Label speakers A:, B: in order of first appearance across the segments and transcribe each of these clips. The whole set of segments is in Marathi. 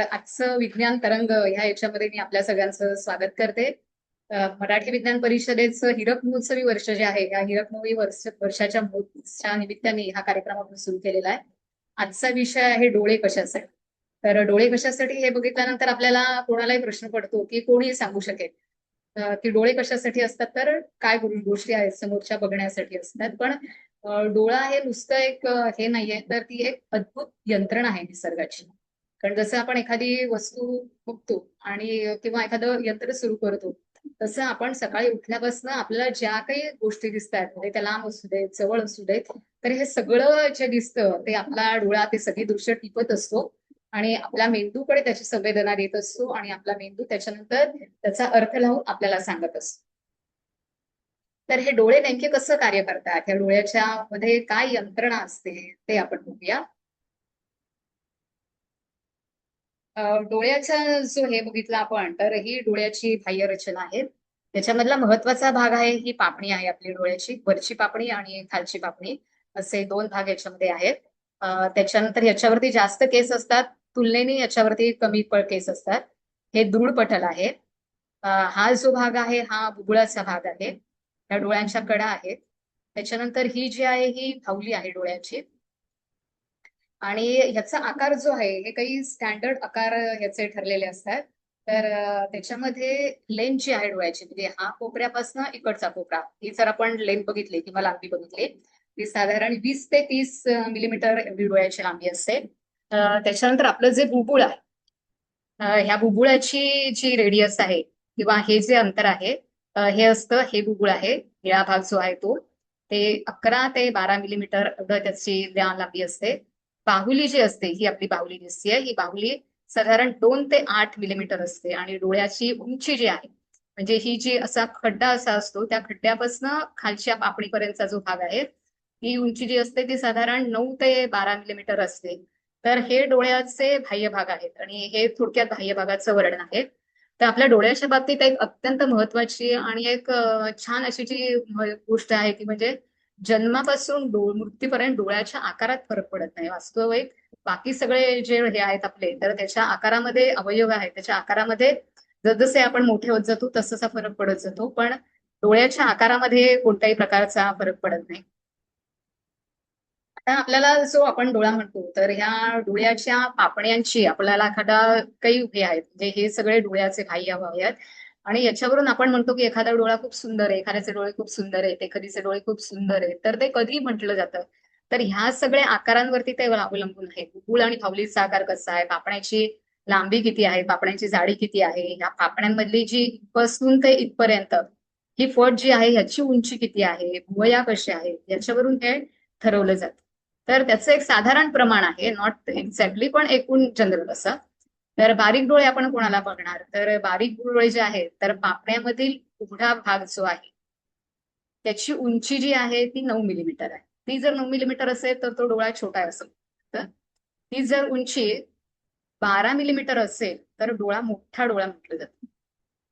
A: आजचं विज्ञान तरंग ह्या याच्यामध्ये मी आपल्या सगळ्यांचं स्वागत करते. मराठी विज्ञान परिषदेचं हीरक महोत्सवी वर्ष जे आहे या हीरक वर्षाच्या महोत्सवाच्या निमित्ताने हा कार्यक्रम आपण सुरू केलेला आहे. आजचा विषय आहे डोळे कशासाठी. तर डोळे कशासाठी हे बघितल्यानंतर आपल्याला कोणालाही प्रश्न पडतो की कोणी सांगू शकेल की डोळे कशासाठी असतात. तर काय गोष्टी आहेत समोरच्या बघण्यासाठी असतात. पण डोळा हे नुसतं एक हे नाहीये, तर ती एक अद्भुत यंत्रणा आहे निसर्गाची. कारण जसं आपण एखादी वस्तू बघतो आणि किंवा एखादं यंत्र सुरू करतो, तसं आपण सकाळी उठल्यापासून आपल्याला ज्या काही गोष्टी दिसतात, म्हणजे त्या लांब असू देत, जवळ असू देत, तर हे सगळं जे दिसतं ते आपला डोळा ते सगळी दृश्य टिपत असतो आणि आपल्या मेंदूकडे त्याची संवेदना देत असतो आणि आपला मेंदू त्याच्यानंतर त्याचा अर्थ लावून आपल्याला सांगत असतो. तर हे डोळे नेमके कसं कार्य करतात, या डोळ्याच्या मध्ये काय यंत्रणा असते ते आपण बघूया. डोळ्याचा जो हे बघितला आपण, तर ही डोळ्याची बाह्य रचना आहे. त्याच्यामधला महत्वाचा भाग आहे ही पापणी आहे आपली डोळ्याची, वरची पापणी आणि खालची पापणी असे दोन भाग याच्यामध्ये आहेत. त्याच्यानंतर याच्यावरती जास्त केस असतात, तुलनेने याच्यावरती कमी केस असतात. हे दृढ पटल आहे. हा जो भाग आहे हा बुबुळाचा भाग आहे. या डोळ्यांच्या कडा आहेत. त्याच्यानंतर ही जी आहे ही बाहुली आहे डोळ्याची. आणि ह्याचा आकार जो आहे हे काही स्टँडर्ड आकार ह्याचे ठरलेले असतात. तर त्याच्यामध्ये लेन्थ जी आहे डोळ्याची, म्हणजे हा कोपऱ्यापासून इकडचा कोपरा, ही जर आपण लेंथ बघितली किंवा लांबी बघितली, ती साधारण 20 ते 30 मिलीमीटर एवढी डोळ्याची लांबी असते. त्याच्यानंतर आपलं जे बुबुळ आहे, ह्या बुबुळाची जी रेडियस आहे किंवा हे जे अंतर आहे, हे असतं, हे बुबुळ आहे. निळा भाग जो आहे तो, ते 11 ते 12 मिलीमीटर एवढं त्याची लांबी असते. बाहुली जी असते, ही आपली बाहुली दिसते, ही बाहुली साधारण 2 ते 8 मिलीमीटर असते. आणि डोळ्याची उंची जी आहे, म्हणजे ही जी असा खड्डा असा असतो, त्या खड्ड्यापासून खालच्या पापणीपर्यंतचा जो भाग आहे, ही उंची जी असते ती साधारण 9 ते 12 मिलीमीटर असते. तर हे डोळ्याचे बाह्य भाग आहेत आणि हे थोडक्यात बाह्य भागाचं वर्णन आहे. तर आपल्या डोळ्याच्या बाबतीत एक अत्यंत महत्वाची आणि एक छान अशी जी गोष्ट आहे ती म्हणजे जन्मापासून मृत्यूपर्यंत डोळ्याच्या आकारात फरक पडत नाही. वास्तविक बाकी सगळे जे हे आहेत आपले, तर त्याच्या आकारामध्ये अवयव आहेत, त्याच्या आकारामध्ये जसजसे आपण मोठे होत जातो तसा फरक पडत जातो, पण डोळ्याच्या आकारामध्ये कोणत्याही प्रकारचा फरक पडत नाही. आता आपल्याला जो आपण डोळा म्हणतो, तर ह्या डोळ्याच्या पापण्यांची आपल्याला एखादा काही हे आहेत, म्हणजे हे सगळे डोळ्याचे बाह्य अवयव आहेत. आणि याच्यावरून आपण म्हणतो की एखादा डोळा खूप सुंदर आहे, एखाद्याचे डोळे खूप सुंदर आहेत, एखादीचे डोळे खूप सुंदर आहेत. तर ते कधी म्हटलं जातं, तर ह्या सगळ्या आकारांवरती ते अवलंबून आहे. बुबुळ आणि बाहुलीचा आकार कसा आहे, पापण्याची लांबी किती आहे, पापण्यांची जाडी किती आहे, ह्या पापण्यांमधली जी इथपासून ते इथपर्यंत ही फट जी आहे ह्याची उंची किती आहे, भुवया कशी आहे, याच्यावरून हे ठरवलं जातं. तर त्याचं एक साधारण प्रमाण आहे, नॉट एक्झॅक्टली, पण एकूण जनरल असं. तर बारीक डोळे आपण कोणाला बघणार, तर बारीक डोळे जे आहेत, तर पापण्यामधील उघडा भाग जो आहे त्याची उंची जी आहे ती 9 मिलीमीटर आहे. ती जर 9 मिलीमीटर असेल तर तो डोळा छोटा आहे असं. तर ती जर उंची 12 मिलीमीटर असेल तर डोळा मोठा डोळा म्हटलं जातं.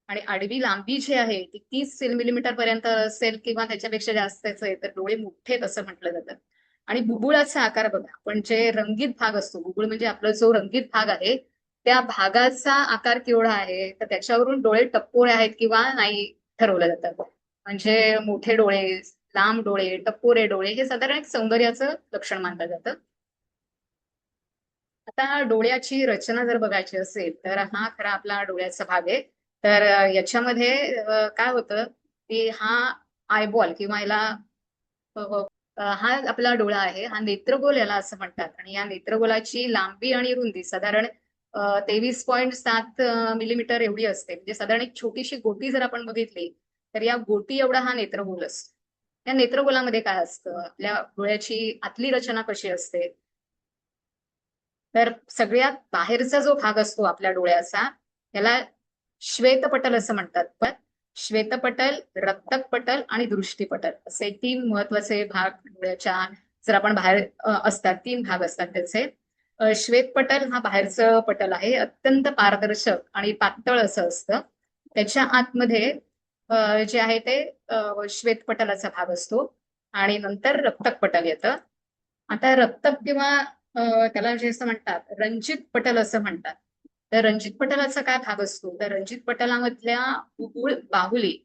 A: आणि आडवी लांबी जी आहे ती 30 मिलीमीटर पर्यंत असेल किंवा त्याच्यापेक्षा जास्तच आहे तर डोळे मोठे असं म्हटलं जातं. आणि बुबुळाचा आकार बघा, पण जे रंगीत भाग असतो, बुबुळ म्हणजे आपला जो रंगीत भाग आहे, त्या भागाचा आकार केवढा आहे तर त्याच्यावरून डोळे टप्पोरे आहेत किंवा नाही ठरवलं जातं. म्हणजे मोठे डोळे, लांब डोळे, टप्पोरे डोळे हे साधारण एक सौंदर्याचं लक्षण मानलं जातं. आता डोळ्याची रचना जर बघायची असेल तर हा खरा आपला डोळ्याचा भाग आहे. तर याच्यामध्ये काय होतं की हा आयबॉल किंवा याला हा आपला डोळा आहे, हा नेत्रगोल याला असं म्हणतात. आणि या नेत्रगोलाची लांबी आणि रुंदी साधारण 23.7 मिलीमीटर एवढी असते. म्हणजे साधारण एक छोटीशी गोटी जर आपण बघितली तर या गोटी एवढा हा नेत्रगोल असतो. या नेत्रगोलामध्ये काय असतं, आपल्या डोळ्याची आतली रचना कशी असते, तर सगळ्यात बाहेरचा जो भाग असतो आपल्या डोळ्याचा त्याला श्वेतपटल असं म्हणतात. पण श्वेतपटल, रक्तपटल आणि दृष्टीपटल असे तीन महत्वाचे भाग डोळ्याच्या, जर आपण बाहेर असतात, तीन भाग असतात त्याचे. श्वेतपटल हा बाहेरचं पटल आहे, अत्यंत पारदर्शक आणि पातळ असं असतं. त्याच्या आतमध्ये जे आहे ते श्वेतपटलाचा भाग असतो आणि नंतर रक्तपटल येतं. आता रक्त किंवा त्याला जे असं म्हणतात रंजित पटल असं म्हणतात. तर रंजित पटलाचा काय भाग असतो, तर रंजित पटलामधल्या बुबुळ, बाहुली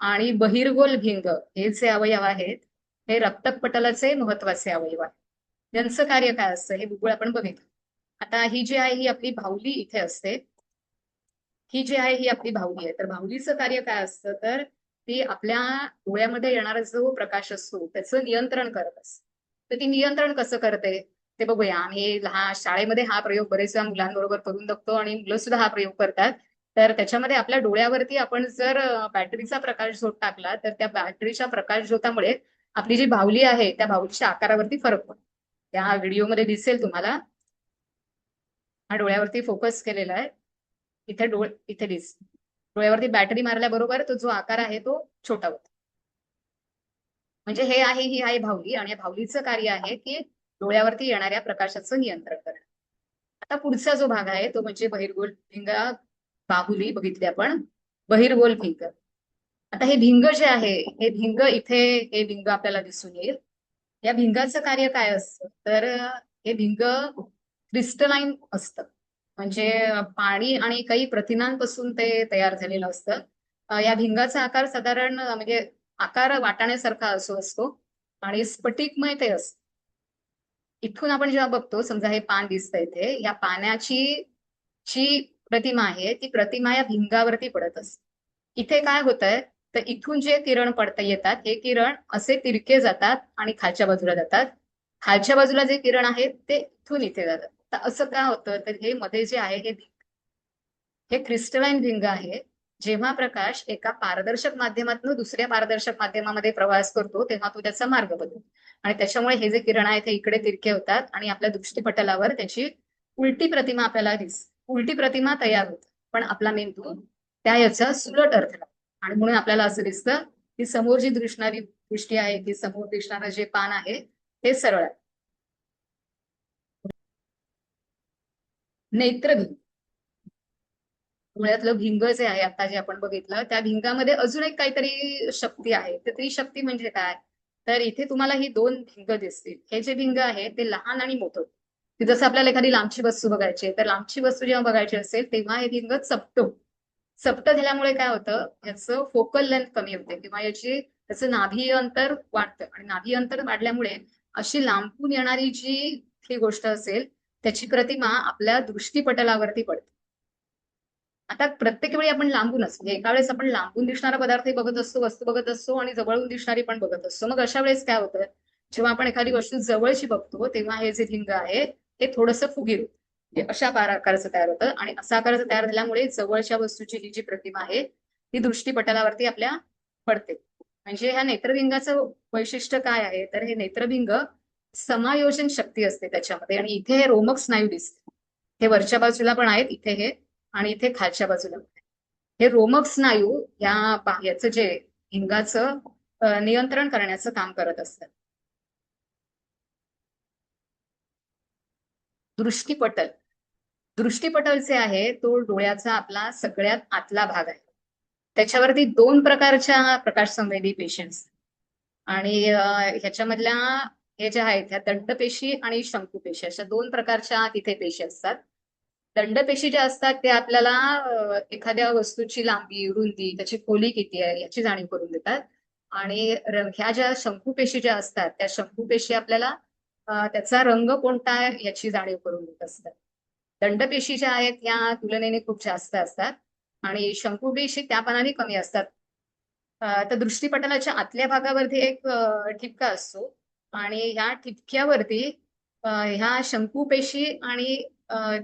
A: आणि बहिर्गोल भिंग हे जे अवयव आहेत हे रक्तक पटलाचे महत्वाचे अवयव आहेत. त्यांचं कार्य काय असतं हे बुबुळ आपण बघितलं. आता ही जी आहे ही आपली बाहुली इथे असते. ही जी आहे ही आपली बाहुली आहे. तर बाहुलीचं कार्य काय असतं, तर ती आपल्या डोळ्यामध्ये येणारा जो प्रकाश असतो त्याचं नियंत्रण करत असते. तर ती नियंत्रण कसं करते ते बघूया. आम्ही लहान शाळेमध्ये हा प्रयोग बरेच वेळा मुलांबरोबर करून बघतो आणि मुलं सुद्धा हा प्रयोग करतात. तर त्याच्यामध्ये आपल्या डोळ्यावरती आपण जर बॅटरीचा प्रकाश झोत टाकला तर त्या बॅटरीच्या प्रकाश झोतामुळे आपली जी बाहुली आहे त्या बाहुलीच्या आकारावरती फरक पडतो. त्या व्हिडिओमध्ये दिसेल तुम्हाला. हा डोळ्यावरती फोकस केलेला आहे. इथे दिस डोळ्यावरती बॅटरी मारल्याबरोबर तो जो आकार आहे तो छोटा होतो. म्हणजे ही आहे बाहुली आणि या बाहुलीचं कार्य आहे की डोळ्यावरती येणाऱ्या प्रकाशाचं नियंत्रण करणं. आता पुढचा जो भाग आहे तो म्हणजे बहिर्गोल भिंग. बाहुली बघितली आपण. बहिर्गोल भिंग. आता हे भिंग जे आहे हे भिंग इथे हे भिंग आपल्याला दिसून येईल. या भिंगाचं कार्य काय असतं, तर हे भिंग क्रिस्टलाइन असतं. म्हणजे पाणी आणि काही प्रथिनांपासून ते तयार झालेलं असतं. या भिंगाचा आकार साधारण म्हणजे आकार वाटाण्यासारखा असतो आणि स्फटिकमय ते असतं. इथून आपण जेव्हा बघतो, समजा हे पान दिसतं इथे, या पाण्याची जी प्रतिमा आहे ती प्रतिमा या भिंगावरती पडत असते. इथे काय होतंय, तर इथून जे किरण पडता येतात हे किरण असे तिरके जातात आणि खालच्या बाजूला जातात. खालच्या बाजूला जे किरण आहेत ते इथून इथे जातात. तर असं का होतं, तर हे मध्ये जे आहे हे क्रिस्टलाइन भिंग आहे. जेव्हा प्रकाश एका पारदर्शक माध्यमातून दुसऱ्या पारदर्शक माध्यमामध्ये प्रवास करतो तेव्हा तो त्याचा मार्ग बदलतो आणि त्याच्यामुळे हे जे किरण आहेत हे इकडे तिरके होतात आणि आपल्या दृष्टीपटलावर त्याची उलटी प्रतिमा आपल्याला उलटी प्रतिमा तयार होते. पण आपला मेंदू त्या याचा सुलट अर्थ लावतो आणि म्हणून आपल्याला असं दिसतं की समोर जी दिसणारी दृष्टी आहे की समोर दिसणारं जे पान आहे ते सरळ आहे. नेत्रभिंग. डोळ्यातलं भिंग जे आहे आता जे आपण बघितलं त्या भिंगामध्ये अजून एक काहीतरी शक्ती आहे. तर ती शक्ती म्हणजे काय, तर इथे तुम्हाला ही दोन भिंग दिसतील. हे जे भिंग आहे ते लहान आणि मोठं, की जसं आपल्याला एखादी लांबची वस्तू बघायची आहे तर लांबची वस्तू जेव्हा बघायची असेल तेव्हा हे भिंग चपटं. चपटं झाल्यामुळे काय होतं, याचं फोकल लेंथ कमी होते किंवा त्याचं नाभी अंतर वाढतं आणि नाभी अंतर वाढल्यामुळे अशी लांबून येणारी जी ही गोष्ट असेल त्याची प्रतिमा आपल्या दृष्टीपटलावरती पडते. आता प्रत्येक वेळी आपण लांबूनच म्हणजे एका वेळेस आपण लांबून दिसणारा पदार्थ बघत असतो, वस्तू बघत असतो आणि जवळून दिसणारी पण बघत असतो. मग अशा वेळेस काय होतं, जेव्हा आपण एखादी वस्तू जवळची बघतो तेव्हा हे जे भिंग आहे हे थोडंसं फुगीर होतं. म्हणजे अशा आकाराचं तयार होतं आणि असा आकाराचं तयार झाल्यामुळे जवळच्या वस्तूची ही जी प्रतिमा आहे ती दृष्टीपटलावरती आपल्या पडते. म्हणजे ह्या नेत्रभिंगाचं वैशिष्ट्य काय आहे, तर हे नेत्रभिंग समायोजन शक्ती असते त्याच्यामध्ये आणि इथे हे रोमक स्नायू दिसते. हे वरच्या बाजूला पण आहेत इथे हे आणि इथे खालच्या बाजूला. हे रोमक स्नायू याचं जे भिंगाचं नियंत्रण करण्याचं काम करत असतात. दृष्टीपटल. दृष्टीपटल जे आहे तो डोळ्याचा आपला सगळ्यात आतला भाग आहे. त्याच्यावरती दोन प्रकारच्या प्रकाश संवेदी पेशी असतात आणि ह्याच्यामधल्या हे जे आहेत ह्या दंडपेशी आणि शंकुपेशी अशा दोन प्रकारच्या तिथे पेशी असतात. दंडपेशी ज्या असतात ते आपल्याला एखाद्या वस्तूची लांबी, रुंदी, त्याची खोली किती आहे याची जाणीव करून देतात आणि ह्या ज्या शंकुपेशी ज्या असतात त्या शंकुपेशी आपल्याला त्याचा रंग कोणता आहे याची जाणीव करून देत असतात. दंडपेशी ज्या आहेत या तुलनेने खूप जास्त असतात आणि शंकुपेशी त्या मानाने कमी असतात. तर दृष्टीपटलाच्या आतल्या भागावरती एक ठिपका असतो आणि ह्या ठिपक्यावरती ह्या शंकुपेशी आणि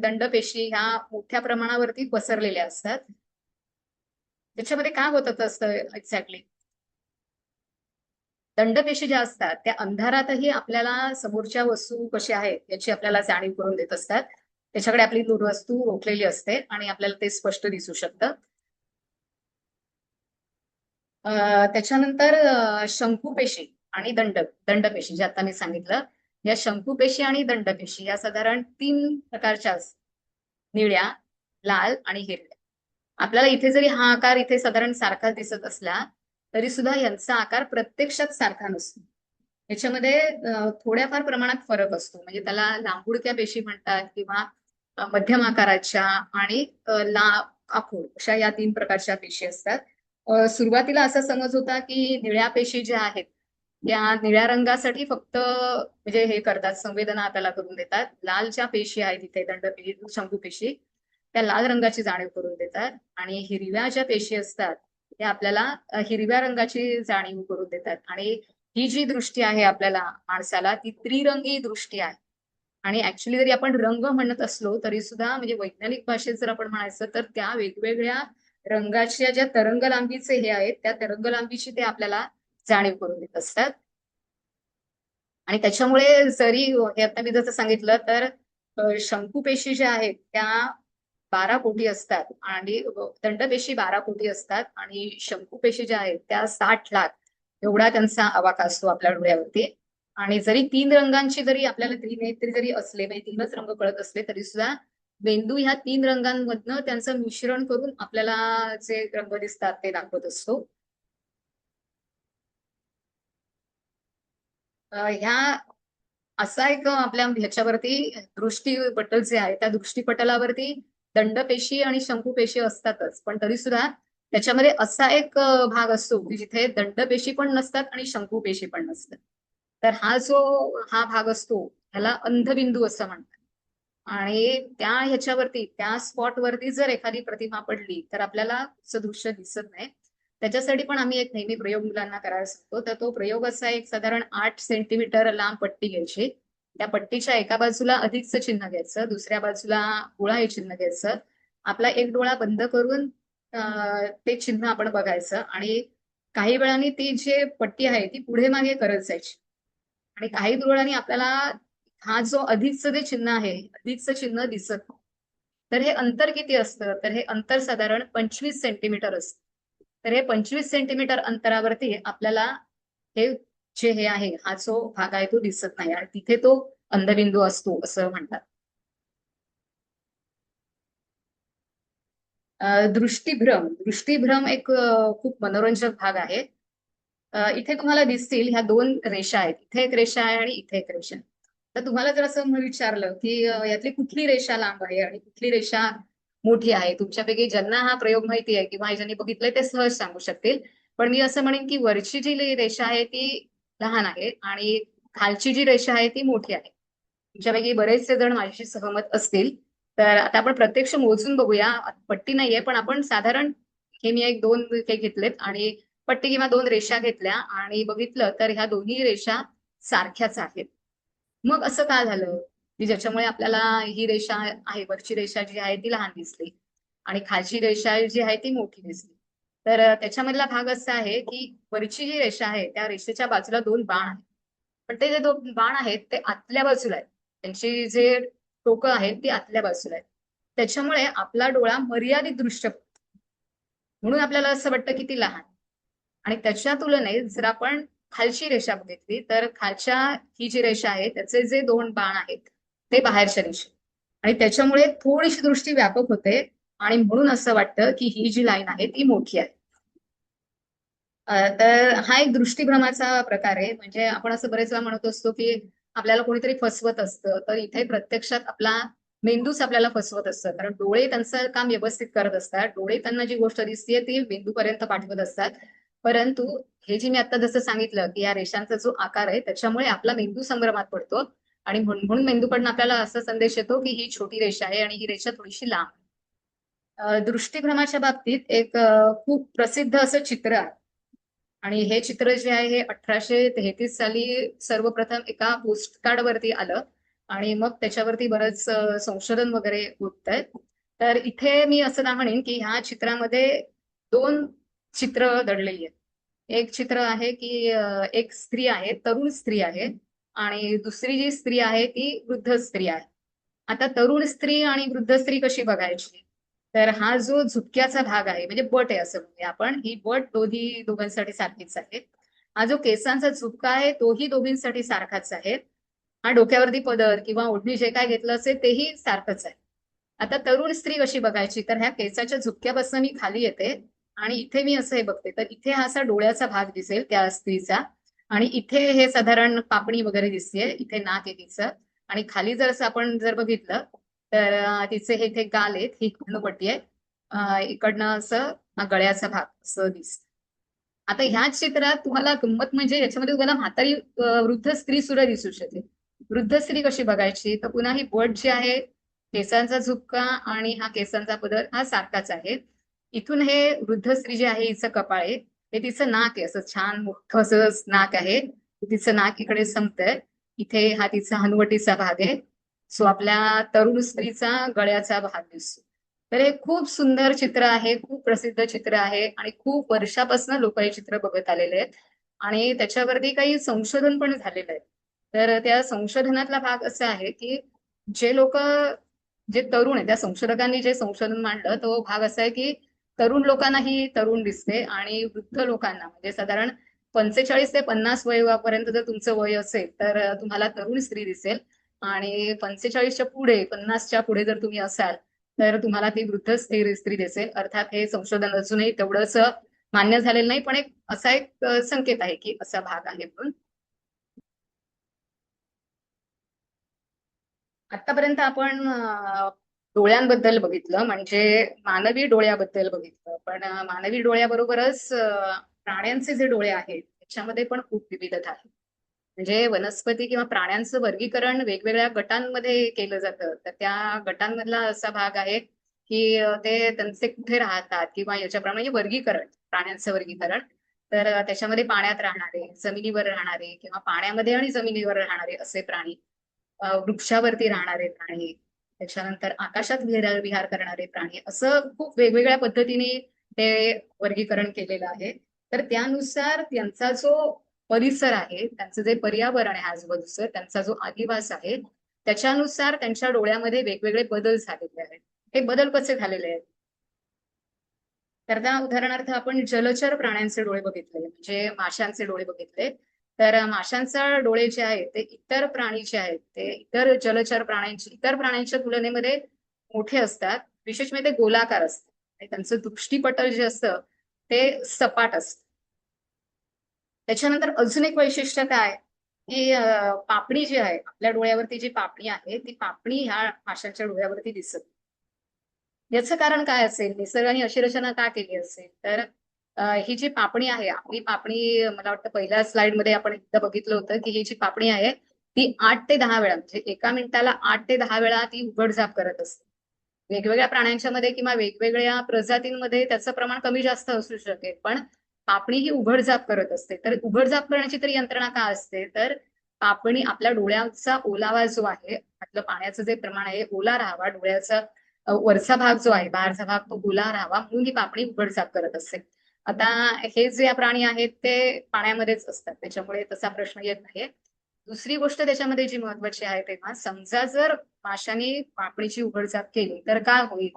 A: दंडपेशी ह्या मोठ्या प्रमाणावरती पसरलेल्या असतात. त्याच्यामध्ये काय होत असतं एक्झॅक्टली, दंडपेशी ज्या असतात त्या अंधारातही आपल्याला समोरच्या वस्तू कशा आहेत याची आपल्याला जाणीव करून देत असतात. त्याच्याकडे आपली वस्तू रोखलेली असते आणि आपल्याला ते स्पष्ट दिसू शकतं. त्याच्यानंतर शंकुपेशी आणि दंडपेशी जे आता मी सांगितलं, या शंकुपेशी आणि दंडपेशी या साधारण 3 प्रकारच्या असतात. निळ्या, लाल आणि हिरव्या. आपल्याला इथे जरी हा आकार इथे साधारण सारखा दिसत असला तरी सुद्धा यांचा आकार प्रत्यक्षात सारखा नसतो. याच्यामध्ये थोड्याफार प्रमाणात फरक असतो. म्हणजे त्याला लांबुडक्या पेशी म्हणतात किंवा मध्यम आकाराच्या आणि आखूड अशा या 3 प्रकारच्या पेशी असतात. सुरुवातीला असा समज होता की निळ्या पेशी ज्या आहेत त्या निळ्या रंगासाठी फक्त म्हणजे हे करतात, संवेदना आपल्याला करून देतात. लाल ज्या पेशी आहेत तिथे दंडपेशी, शंकूपेशी, त्या लाल रंगाची जाणीव करून देतात आणि हिरव्या ज्या पेशी असतात त्या आपल्याला हिरव्या रंगाची जाणीव करून देतात. आणि ही जी दृष्टी आहे आपल्याला माणसाला ती त्रिरंगी दृष्टी आहे. आणि ऍक्च्युली जरी आपण रंग म्हणत असलो तरी सुद्धा म्हणजे वैज्ञानिक भाषेत जर आपण म्हणायचं तर त्या वेगवेगळ्या रंगाच्या ज्या तरंग लांबीचे हे आहेत त्या तरंग लांबीची ते आपल्याला जाणीव करून देत असतात. आणि त्याच्यामुळे जरी हे आता मी जसं सांगितलं तर शंकुपेशी ज्या आहेत त्या 12 कोटी असतात आणि दंडपेशी 12 कोटी असतात आणि शंकुपेशी ज्या आहेत त्या 60 लाख एवढा त्यांचा आवाका असतो आपल्या डोळ्यावरती. आणि जरी 3 रंगांची जरी आपल्याला त्रिनेत्री जरी असले म्हणजे 3च रंग कळत असले तरी सुद्धा मेंदू ह्या 3 रंगांमधनं त्यांचं मिश्रण करून आपल्याला जे रंग दिसतात ते दाखवत असतो. ह्या असा एक आपल्या ह्याच्यावरती दृष्टीपटल जे आहे त्या दृष्टीपटलावरती दंडपेशी आणि शंकुपेशी असतातच, पण तरी सुद्धा त्याच्यामध्ये असा एक भाग असतो की जिथे दंडपेशी पण नसतात आणि शंकुपेशी पण नसतात. तर हा भाग असतो ह्याला अंधबिंदू असं म्हणतात. आणि त्या ह्याच्यावरती त्या स्पॉट वरती जर एखादी प्रतिमा पडली तर आपल्याला असं दृश्य दिसत नाही. त्याच्यासाठी पण आम्ही एक नेहमी प्रयोग मुलांना करायला सांगतो. तर तो प्रयोग असा एक साधारण 8 सेंटीमीटर लांब पट्टी घ्यायची. त्या पट्टीच्या एका बाजूला अधिकचं चिन्ह घ्यायचं, दुसऱ्या बाजूला गुळा हे चिन्ह घ्यायचं. आपला एक डोळा बंद करून ते चिन्ह आपण बघायचं आणि काही वेळाने ती जी पट्टी आहे ती पुढे मागे करत जायची. आणि काही वेळाने आपल्याला हा जो अधिकचं जे चिन्ह आहे अधिकचं चिन्ह दिसत नाही. तर हे अंतर किती असतं तर हे अंतर साधारण 25 सेंटीमीटर असतं. तर हे 25 सेंटीमीटर अंतरावरती आपल्याला हे जे हे आहे हा जो भाग आहे तो दिसत नाही आणि तिथे तो अंधबिंदू असतो असं म्हणतात. दृष्टीभ्रम एक खूप मनोरंजक भाग आहे. इथे तुम्हाला दिसतील ह्या 2 रेषा आहेत, इथे एक रेषा आहे आणि इथे एक रेषा आहे. तर तुम्हाला जर असं विचारलं की यातली कुठली रेषा लांब आहे आणि कुठली रेषा मोठी आहे, तुमच्यापैकी ज्यांना हा प्रयोग माहिती आहे किंवा ज्यांनी बघितलंय ते सहज सांगू शकतील. पण मी असं म्हणेन की वरची जी रेषा आहे ती लहान आहे आणि खालची जी रेषा आहे ती मोठी आहे. तुमच्यापैकी बरेचसे जण माझ्याशी सहमत असतील. तर आता आपण प्रत्यक्ष मोजून बघूया. पट्टी नाहीये पण आपण साधारण हे मी एक 2 ते घेतलेत आणि पट्टी किंवा 2 रेषा घेतल्या आणि बघितलं तर ह्या दोन्ही रेषा सारख्याच आहेत. मग असं का झालं की ज्याच्यामुळे आपल्याला ही रेषा आहे, वरची रेषा जी आहे ती लहान दिसली आणि खालची रेषा जी आहे ती मोठी दिसली. तर त्याच्यामधला भाग असा आहे की वरची जी रेषा आहे त्या रेषेच्या बाजूला 2 बाण आहेत. पण ते जे 2 बाण आहेत ते आतल्या बाजूला आहेत. त्यांची जे टोकं आहेत ती आतल्या बाजूला आहेत. त्याच्यामुळे आपला डोळा मर्यादित दृश्य म्हणून आपल्याला असं वाटतं की ती लहान. आणि त्याच्या तुलनेत जर आपण खालची रेषा बघितली तर खालच्या ही जी रेषा आहे त्याचे जे 2 बाण आहेत ते बाहेरच्या दिशे आणि त्याच्यामुळे थोडीशी दृष्टी व्यापक होते आणि म्हणून असं वाटतं की ही जी लाईन आहे ती मोठी आहे. तर हा एक दृष्टीभ्रमाचा प्रकार आहे. म्हणजे आपण असं बरेच वेळा म्हणत असतो की आपल्याला कोणीतरी फसवत असतं, तर इथे प्रत्यक्षात आपला मेंदूच आपल्याला फसवत असतं. कारण डोळे त्यांचं काम व्यवस्थित करत असतात, डोळे त्यांना जी गोष्ट दिसते ती मेंदूपर्यंत पाठवत असतात. परंतु हे जे मी आता जसं सांगितलं की या रेषांचा जो आकार आहे त्याच्यामुळे आपला मेंदू संभ्रमात पडतो आणि म्हणून मेंदूकडनं आपल्याला असा संदेश येतो की ही छोटी रेषा आहे आणि ही रेषा थोडीशी लांब. दृष्टीभ्रमाच्या बाबतीत एक खूप प्रसिद्ध असं चित्र आहे आणि हे चित्र जे आहे हे 1833 साली सर्वप्रथम एका पोस्ट कार्ड वरती आलं आणि मग त्याच्यावरती बरंच संशोधन वगैरे होत आहे. तर इथे मी असं ना म्हणेन की ह्या चित्रामध्ये 2 चित्र दडलेली आहेत. एक चित्र आहे की एक स्त्री आहे, तरुण स्त्री आहे आणि दुसरी जी स्त्री आहे ती वृद्ध स्त्री आहे. आता तरुण स्त्री आणि वृद्ध स्त्री कशी बघायची तर हा जो झुपक्याचा भाग आहे म्हणजे बट आहे असं म्हणूया आपण, ही बट दोघांसाठी सारखीच आहे. हा जो केसांचा झुपका आहे तोही दोघींसाठी सारखाच आहे. हा डोक्यावरती पदर किंवा ओढणी जे काय घेतलं असेल तेही सारखंच आहे. आता तरुण स्त्री कशी बघायची तर ह्या केसाच्या झुपक्यापासून मी खाली येते आणि इथे मी असं हे बघते तर इथे हा असा डोळ्याचा भाग दिसेल त्या स्त्रीचा आणि इथे हे साधारण पापणी वगैरे दिसतेय, इथे नाक आहे तिचं आणि खाली जर असं आपण जर बघितलं तर तिचे हे इथे गाल आहेत, ही हनुवटी आहे. इकडनं असं गळ्याचा भाग असं दिसत. आता ह्या चित्रात तुम्हाला गंमत म्हणजे याच्यामध्ये तुम्हाला म्हातारी वृद्ध स्त्री सुद्धा दिसू शकते. वृद्ध स्त्री कशी बघायची तर पुन्हा ही बट जी आहे, केसांचा झुपका आणि हा केसांचा पदर हा सारखाच आहे. इथून हे वृद्ध स्त्री जी आहे हिचं कपाळ आहे, हे तिचं नाक आहे, असं छान मोठं असं नाक आहे. तिचं नाक इकडे संपतंय. इथे हा तिचा हनुवटीचा भाग आहे. सो आपल्या तरुण स्त्रीचा गळ्याचा भाग दिसतो. तर हे खूप सुंदर चित्र आहे, खूप प्रसिद्ध चित्र आहे आणि खूप वर्षापासून लोक हे चित्र बघत आलेले आहेत आणि त्याच्यावरती काही संशोधन पण झालेलं आहे. तर त्या संशोधनातला भाग असा आहे की जे लोक जे तरुण आहे, त्या संशोधकांनी जे संशोधन मांडलं तो भाग असा आहे की तरुण लोकांना ही तरुण दिसते आणि वृद्ध लोकांना म्हणजे साधारण 45 ते 50 वयापर्यंत जर तुमचं वय असेल तर तुम्हाला तरुण स्त्री दिसेल आणि 45च्या पुढे 50च्या पुढे जर तुम्ही असाल तर तुम्हाला ती वृद्ध स्त्री दिसेल. अर्थात हे संशोधन अजूनही तेवढंच मान्य झालेलं नाही, पण एक असा एक संकेत आहे की असा भाग आहे म्हणून. आतापर्यंत आपण डोळ्यांबद्दल बघितलं, म्हणजे मानवी डोळ्याबद्दल बघितलं, पण मानवी डोळ्याबरोबरच प्राण्यांचे जे डोळे आहेत त्याच्यामध्ये पण खूप विविधता आहे. म्हणजे वनस्पती किंवा प्राण्यांचं वर्गीकरण वेगवेगळ्या गटांमध्ये केलं जातं. तर त्या गटांमधला असा भाग आहे की ते त्यांचे कुठे राहतात किंवा याच्याप्रमाणे वर्गीकरण, प्राण्यांचं वर्गीकरण. तर त्याच्यामध्ये पाण्यात राहणारे, जमिनीवर राहणारे किंवा पाण्यामध्ये आणि जमिनीवर राहणारे असे प्राणी, वृक्षावरती राहणारे प्राणी, त्याच्यानंतर आकाशात विहार करणारे प्राणी, असं खूप वेगवेगळ्या पद्धतीने ते वर्गीकरण केलेलं आहे. तर त्यानुसार त्यांचा जो परिसर आहे, त्यांचं जे पर्यावरण आहे आजूबाजूचं, त्यांचा जो अधिवास आहे, त्याच्यानुसार त्यांच्या डोळ्यामध्ये वेगवेगळे बदल झालेले आहेत. हे बदल कसे झालेले आहेत तर त्या उदाहरणार्थ आपण जलचर प्राण्यांचे डोळे बघितले, म्हणजे माशांचे डोळे बघितले. तर माशांचा डोळे जे आहेत ते इतर प्राणी जे आहेत ते इतर प्राण्यांच्या तुलनेमध्ये मोठे असतात. विशेष म्हणजे ते गोलाकार असतात आणि त्यांचं दृष्टीपटल जे असतं ते सपाट असतं. त्याच्यानंतर अजून एक वैशिष्ट्य काय की पापणी जी आहे, आपल्या डोळ्यावरती जी पापणी आहे ती पापणी ह्या माशांच्या डोळ्यावरती दिसत नाही. याचं कारण काय असेल, निसर्गाने अशी रचना का केली असेल तर ही जी पापणी आहे, आपली पापणी, मला वाटतं पहिल्या स्लाइड मध्ये आपण एकदा बघितलं होतं की ही जी पापणी आहे ती 8 ते 10 वेळा, म्हणजे एका मिनिटाला 8 ते 10 वेळा ती उघडझाप करत असते. वेगवेगळ्या प्राण्यांच्या मध्ये किंवा वेगवेगळ्या प्रजातींमध्ये त्याचं प्रमाण कमी जास्त असू शकेल, पण पापणी ही उघडझाप करत असते. तर उघडझाप करण्याची तरी यंत्रणा का असते तर पापणी आपल्या डोळ्याचा ओलावा जो आहे, म्हटलं पाण्याचं जे प्रमाण आहे, ओला राहावा डोळ्याचा वरचा भाग जो आहे, बाहेरचा भाग तो ओला राहावा म्हणून ही पापणी उघडझाप करत असते. आता हे जे प्राणी आहेत ते पाण्यामध्येच असतात, त्याच्यामुळे तसा प्रश्न येत नाहीये. दुसरी गोष्ट त्याच्यामध्ये जी महत्वाची आहे, तेव्हा समजा जर माशाने पापणीची उघडझाप केली तर काय होईल.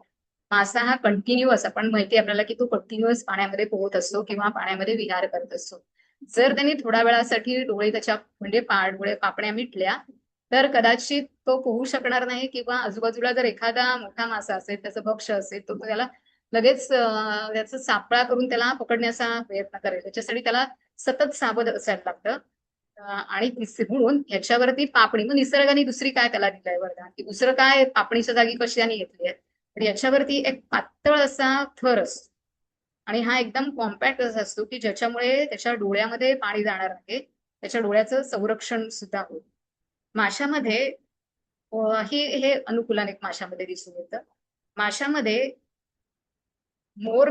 A: मासा हा कंटिन्युअस, आपण माहिती आपल्याला की तो कंटिन्युअस पाण्यामध्ये पोहत असतो किंवा पाण्यामध्ये विहार करत असतो. जर त्यांनी थोड्या वेळासाठी डोळे त्याच्या म्हणजे डोळे पापण्या मिटल्या तर कदाचित तो पोहू शकणार नाही किंवा आजूबाजूला जर एखादा मोठा मासा असेल, त्याचं भक्ष्य असेल, तो त्याला लगेच त्याचा सापळा करून त्याला पकडण्याचा प्रयत्न करेल. त्याच्यासाठी त्याला सतत सावध असायला लागतं. आणि म्हणून ह्याच्यावरती पापणी, मग निसर्गाने दुसरी काय त्याला दिलंय वरदान की दुसरं काय पापणीच्या जागी कशाने घेतली आहे, तर याच्यावरती एक पातळ असा थर असतो आणि हा एकदम कॉम्पॅक्ट असा असतो की ज्याच्यामुळे त्याच्या डोळ्यामध्ये पाणी जाणार आहे, त्याच्या डोळ्याचं संरक्षण सुद्धा होईल. माशामध्ये हे अनुकूलन एक माशामध्ये दिसून येतं. माशामध्ये मोर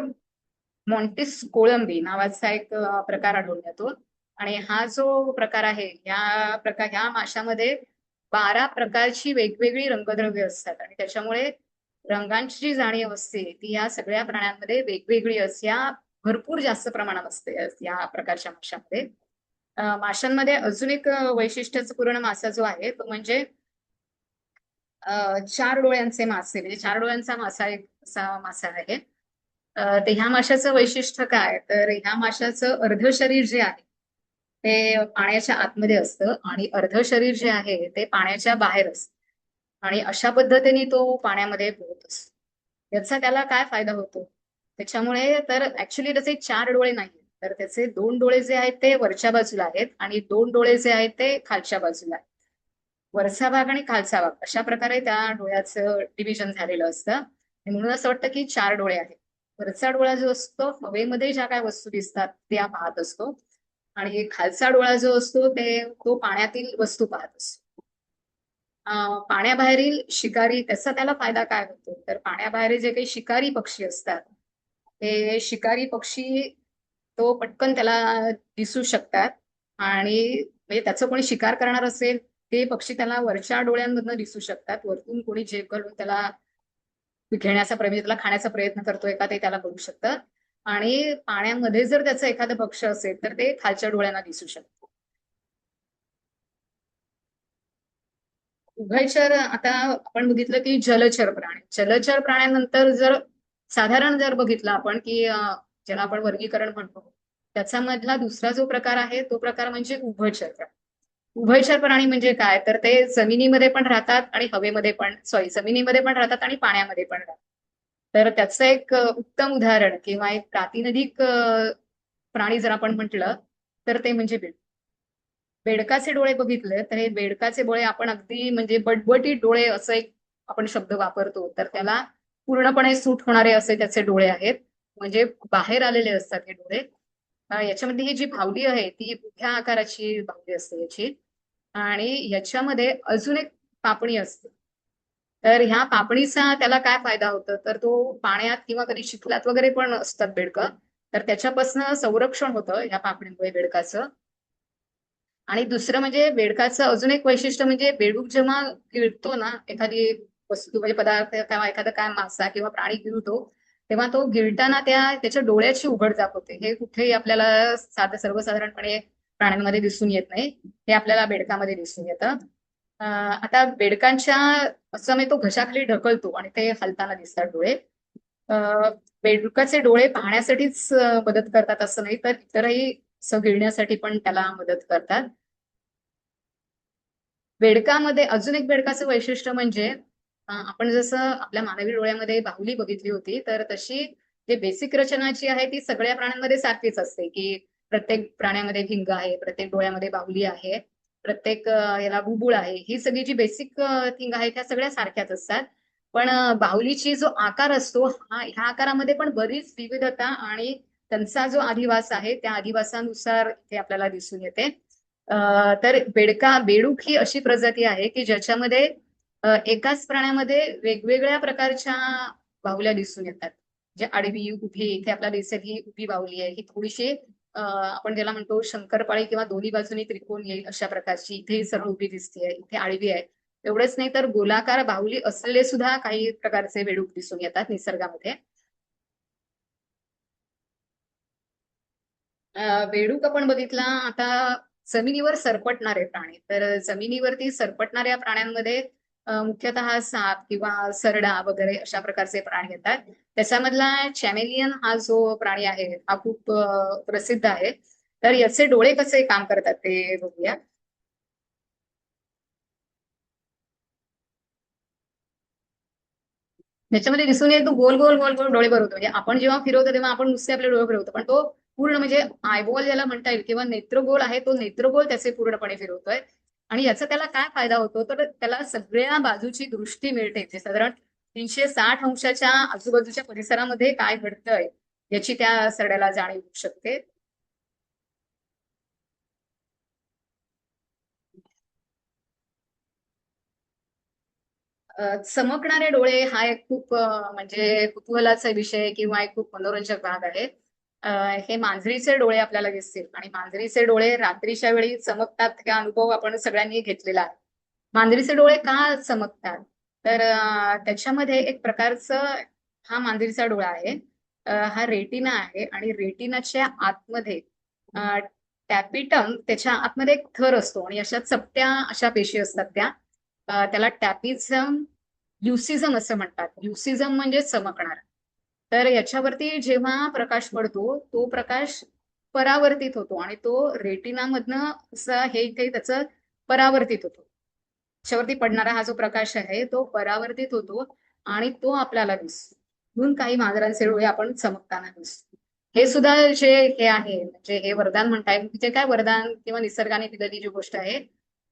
A: मॉन्टिस कोळंबी नावाचा एक प्रकार आढळून येतो आणि हा जो प्रकार आहे, ह्या माशामध्ये 12 प्रकारची वेगवेगळी रंगद्रव्य असतात आणि त्याच्यामुळे रंगांची जी जाणीव असते ती या सगळ्या प्राण्यांमध्ये वेगवेगळी असते, या भरपूर जास्त प्रमाणात असते या प्रकारच्या माशांमध्ये. माशांमध्ये अजून एक वैशिष्ट्याचं पूर्ण मासा जो आहे तो म्हणजे 4 डोळ्यांचे मासे, म्हणजे 4 डोळ्यांचा मासा एक असा मासा आहे. तर ह्या माशाचं वैशिष्ट्य काय तर ह्या माशाचं अर्ध शरीर जे आहे ते पाण्याच्या आतमध्ये असतं आणि अर्ध शरीर जे आहे ते पाण्याच्या बाहेर असतं आणि अशा पद्धतीने तो पाण्यामध्ये पोहत असतो. याचा त्याला काय फायदा होतो त्याच्यामुळे, तर ऍक्च्युली त्याचे 4 डोळे नाही, तर त्याचे 2 डोळे जे आहेत ते वरच्या बाजूला आहेत आणि 2 डोळे जे आहेत ते खालच्या बाजूला आहेत. वरचा भाग आणि खालचा भाग अशा प्रकारे त्या डोळ्याचं डिव्हिजन झालेलं असतं आणि म्हणून असं वाटतं की चार डोळे आहेत. वरचा डोळा जो असतो हवेमध्ये ज्या काय वस्तू दिसतात त्या पाहत असतो आणि खालचा डोळा जो असतो तो पाण्यातील वस्तू पाहत असतो. पाण्याबाहेरील शिकारी त्याला फायदा काय होतो तर पाण्याबाहेरील जे काही शिकारी पक्षी असतात ते शिकारी पक्षी तो पटकन त्याला दिसू शकतात आणि म्हणजे त्याचं कोणी शिकार करणार असेल ते पक्षी त्याला वरच्या डोळ्यांमधनं दिसू शकतात. वरतून कोणी जे करून त्याला घेण्याचा प्रयत्न त्याला खाण्याचा प्रयत्न करतोय का ते त्याला कळू शकतं आणि पाण्यामध्ये जर त्याचं एखादं पक्ष असेल तर ते खालच्या डोळ्यांना दिसू शकतं. उभयचर आता आपण बघितलं की जलचर प्राण्यानंतर जर साधारण जर बघितलं आपण की ज्याला आपण वर्गीकरण म्हणतो त्याचा मधला दुसरा जो प्रकार आहे तो प्रकार म्हणजे उभयचर प्राणी. उभयचर प्राणी म्हणजे काय तर ते जमिनीमध्ये पण राहतात आणि हवेमध्ये पण जमिनीमध्ये पण राहतात आणि पाण्यामध्ये पण राहतात. तर त्याचं एक उत्तम उदाहरण किंवा एक प्रातिनिधिक प्राणी जर आपण म्हटलं तर ते म्हणजे बेडकाचे डोळे बघितले तर हे बेडकाचे डोळे आपण अगदी म्हणजे बटबटीत डोळे असं एक आपण शब्द वापरतो तर त्याला पूर्णपणे सूट होणारे असे त्याचे डोळे आहेत. म्हणजे बाहेर आलेले असतात हे डोळे. याच्यामध्ये ही जी बाहुली आहे ती उभ्या आकाराची बाहुली असते याची आणि याच्यामध्ये अजून एक पापणी असते. तर ह्या पापणीचा त्याला काय फायदा होतो तर तो पाण्यात किंवा कधी चिखलात वगैरे पण असतात बेडकं तर त्याच्यापासून संरक्षण होतं ह्या पापणीमुळे बेडकाचं. आणि दुसरं म्हणजे बेडकाचं अजून एक वैशिष्ट्य म्हणजे बेडूक जेव्हा गिळतो ना एखादी वस्तू म्हणजे पदार्थ किंवा एखादा काय मासा किंवा प्राणी गिळतो तेव्हा तो गिळताना त्याच्या डोळ्याची उघडझाप होते. हे कुठेही आपल्याला सर्वसाधारणपणे प्राण्यांमध्ये दिसून येत नाही. हे आपल्याला बेडकामध्ये दिसून येतं. आता बेडकांच्या असं म्हणजे तो घशाखाली ढकलतो आणि ते हलताना दिसतात डोळे. अं, बेडकाचे डोळे पाहण्यासाठीच मदत करतात असं नाही तर इतरही गिळण्यासाठी पण त्याला मदत करतात. बेडकामध्ये अजून एक बेडकाचं वैशिष्ट्य म्हणजे आपण जसं आपल्या मानवी डोळ्यामध्ये बाहुली बघितली होती तर तशी जे बेसिक रचना जी आहे ती सगळ्या प्राण्यांमध्ये सारखीच असते की प्रत्येक प्राण्यामध्ये भिंग आहे, प्रत्येक डोळ्यामध्ये बाहुली आहे, प्रत्येक याला बुबुळ आहे. ही सगळी जी बेसिक थिंग आहे त्या सगळ्या सारख्याच असतात. पण बाहुलीची जो आकार असतो ह्या आकारामध्ये पण बरीच विविधता आणि त्यांचा जो अधिवास आहे त्या अधिवासानुसार ते आपल्याला दिसून येते. तर बेडूक ही अशी प्रजाती आहे की ज्याच्यामध्ये एकाच प्राण्यामध्ये वेगवेगळ्या प्रकारच्या बाहुल्या दिसून येतात. जे आडवी उभी इथे आपल्याला दिसेल ही उभी बाहुली आहे ही थोडीशी आपण ज्याला म्हणतो शंकरपाळी किंवा दोन्ही बाजूनी त्रिकोण येईल अशा प्रकारची इथे सरळ उभी दिसते इथे आडवी आहे. एवढंच नाही तर गोलाकार बाहुली असलेले सुद्धा काही प्रकारचे बेडूक दिसून येतात निसर्गामध्ये. बेडूक आपण बघितला आता जमिनीवर सरपटणारे प्राणी तर जमिनीवरती सरपटणाऱ्या प्राण्यांमध्ये मुख्यतः साप किंवा सरडा वगैरे अशा प्रकारचे प्राणी येतात. त्याच्यामधला चॅमेलियन हा जो प्राणी आहे हा खूप प्रसिद्ध आहे. तर याचे डोळे कसे काम करतात ते बघूया. त्याच्यामध्ये दिसून येतो गोल गोल गोल गोल डोळे भरवतो म्हणजे आपण जेव्हा फिरवतो तेव्हा आपण नुसते आपले डोळे फिरवतो पण तो पूर्ण म्हणजे आयबॉल ज्याला म्हणता येईल किंवा नेत्रगोल आहे तो नेत्रगोल त्याचे पूर्णपणे फिरवतोय. आणि याचा त्याला काय फायदा होतो तर त्याला सगळ्या बाजूची दृष्टी मिळते जे साधारण 360 अंशाच्या आजूबाजूच्या परिसरामध्ये काय घडतंय याची त्या सरड्याला जाणीव होऊ शकते. चमकणारे डोळे हा एक खूप म्हणजे कुतूहलाचा विषय किंवा एक खूप मनोरंजक भाग आहे. अ, हे मांजरीचे डोळे आपल्याला दिसतील आणि मांजरीचे डोळे रात्रीच्या वेळी चमकतात हा अनुभव आपण सगळ्यांनी घेतलेला आहे. मांजरीचे डोळे का चमकतात तर त्याच्यामध्ये एक प्रकारचं हा मांजरीचा डोळा आहे. हा रेटिना आहे आणि रेटिनाच्या आतमध्ये टॅपिटम त्याच्या आतमध्ये एक थर असतो आणि अशा चपट्या अशा पेशी असतात त्या त्याला टॅपिझम ल्युसिझम असं म्हणतात. ल्युसिझम म्हणजे चमकणार. तर याच्यावरती जेव्हा प्रकाश पडतो तो प्रकाश परावर्तित होतो आणि तो रेटिनामधनं असं हे इथे त्याचं परावर्तित होतो. त्याच्यावरती पडणारा हा जो प्रकाश आहे तो परावर्तित होतो आणि तो आपल्याला दिसतो. म्हणून काही मांजरांचे डोळे आपण चमकताना दिसतो. हे सुद्धा जे हे आहे म्हणजे हे वरदान म्हणता येईल जे काय वरदान किंवा निसर्गाने दिलेली जी गोष्ट आहे